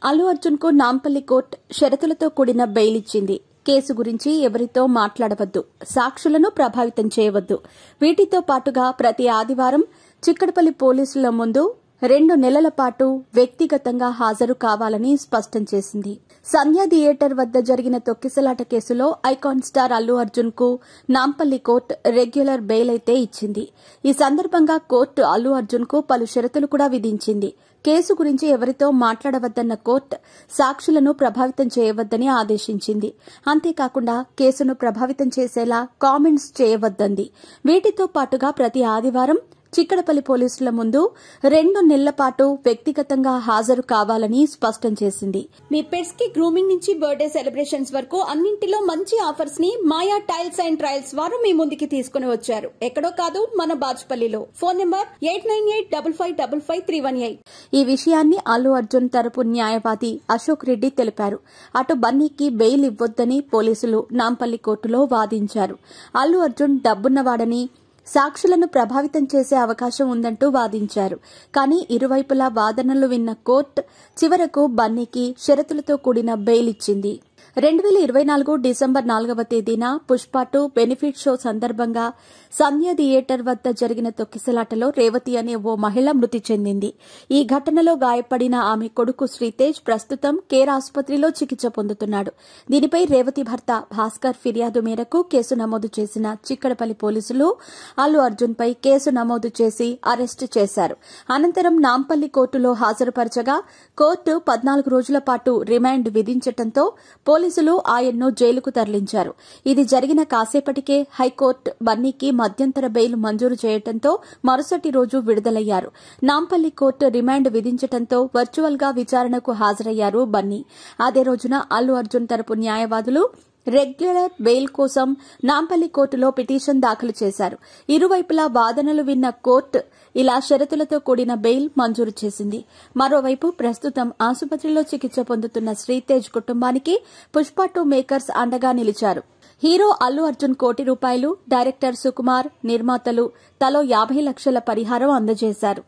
అల్లు అర్జున్ కు నాంపల్లి కోర్టు షరతులతో కూడిన బెయిల్ ఇచ్చింది. కేసు గురించి ఎవరితో మాట్లాడవద్దు, సాక్షులను ప్రభావితం చేయవద్దు. వీటితో పాటుగా ప్రతి ఆదివారం చిక్కడపల్లి పోలీసుల ముందు 2 నెలల పాటు వ్యక్తిగతంగా హాజరు కావాలని స్పష్టం చేసింది. సంధ్య థియేటర్ వద్ద జరిగిన తొక్కిసలాట కేసులో ఐకాన్ స్టార్ అల్లు అర్జున్ కు నాంపల్లి కోర్టు రెగ్యులర్ బెయిల్ అయితే ఇచ్చింది. ఈ సందర్భంగా కోర్టు అల్లు అర్జున్ కు పలు షరతులు కూడా విధించింది. కేసు గురించి ఎవరితో మాట్లాడవద్దన్న కోర్టు సాక్షులను ప్రభావితం చేయవద్దని ఆదేశించింది. అంతేకాకుండా కేసును ప్రభావితం చేసేలా కామెంట్స్ చేయవద్దంది. వీటితో పాటుగా ప్రతి ఆదివారం చిక్కడపల్లి పోలీసుల ముందు 2 నెలల పాటు వ్యక్తిగతంగా హాజరు కావాలని స్పష్టం చేసింది. మీ పెట్స్ కి గ్రూమింగ్ నుంచి బర్త్డే సెలబ్రేషన్స్ వరకు అన్నింటిలో మంచి ఆఫర్స్ ని మాయా టైల్స్ అండ్ ట్రయల్స్ వారు మీ ముందుకి తీసుకుని వచ్చారు. ఎక్కడో కాదు, మన బాజ్పల్లిలో. Phone number 8985555318. ఈ విషయాన్ని అల్లు అర్జున్ తరపు న్యాయవాది అశోక్ రెడ్డి తెలిపారు. అటు బన్నీకి బెయిల్ ఇవ్వొద్దని పోలీసులు నాంపల్లి కోర్టులో వాదించారు. అల్లు అర్జున్ డబ్బున్నవాడని, సాక్షులను ప్రభావితం చేసే అవకాశం ఉందంటూ వాదించారు. కానీ ఇరువైపులా వాదనలు విన్న కోర్టు చివరకు బన్నీకి షరతులతో కూడిన బెయిల్ ఇచ్చింది. 2024 డిసెంబర్ 4వ తేదీన పుష్ప 2 బెనిఫిట్ షో సందర్భంగా సంధ్య థియేటర్ వద్ద జరిగిన తొక్కిసలాటలో రేవతి అనే ఓ మహిళ మృతి చెందింది. ఈ ఘటనలో గాయపడిన ఆమె కొడుకు శ్రీతేజ్ ప్రస్తుతం కేర్ ఆసుపత్రిలో చికిత్స పొందుతున్నాడు. దీనిపై రేవతి భర్త భాస్కర్ ఫిర్యాదు మేరకు కేసు నమోదు చేసిన చిక్కడపల్లి పోలీసులు అల్లు అర్జున్ పై కేసు నమోదు చేసి అరెస్టు చేశారు. అనంతరం నాంపల్లి కోర్టులో హాజరుపరచగా కోర్టు 14 రోజుల పాటు రిమాండ్ విధించడంతో పోలీసులు ఆయన్ను జైలుకు తరలించారు. ఇది జరిగిన కాసేపటికే హైకోర్టు బన్నీకి మధ్యంతర బెయిల్ మంజూరు చేయడంతో మరుసటి రోజు విడుదలయ్యారు. నాంపల్లి కోర్టు రిమాండ్ విధించడంతో వర్చువల్ గా విచారణకు హాజరయ్యారు బన్నీ. అదే రోజున అల్లు అర్జున్ తరపు న్యాయవాదులు రెగ్యులర్ బెయిల్ కోసం నాంపల్లి కోర్టులో పిటిషన్ దాఖలు చేశారు. ఇరువైపులా వాదనలు విన్న కోర్టు ఇలా షరతులతో కూడిన బెయిల్ మంజూరు చేసింది. మరోవైపు ప్రస్తుతం ఆసుపత్రిలో చికిత్స పొందుతున్న శ్రీతేజ్ కుటుంబానికి పుష్ప 2 మేకర్స్ అండగా నిలిచారు. హీరో అల్లు అర్జున్ ₹1 కోటి, డైరెక్టర్ సుకుమార్, నిర్మాతలు తలో 50 లక్షల పరిహారం అందజేశారు.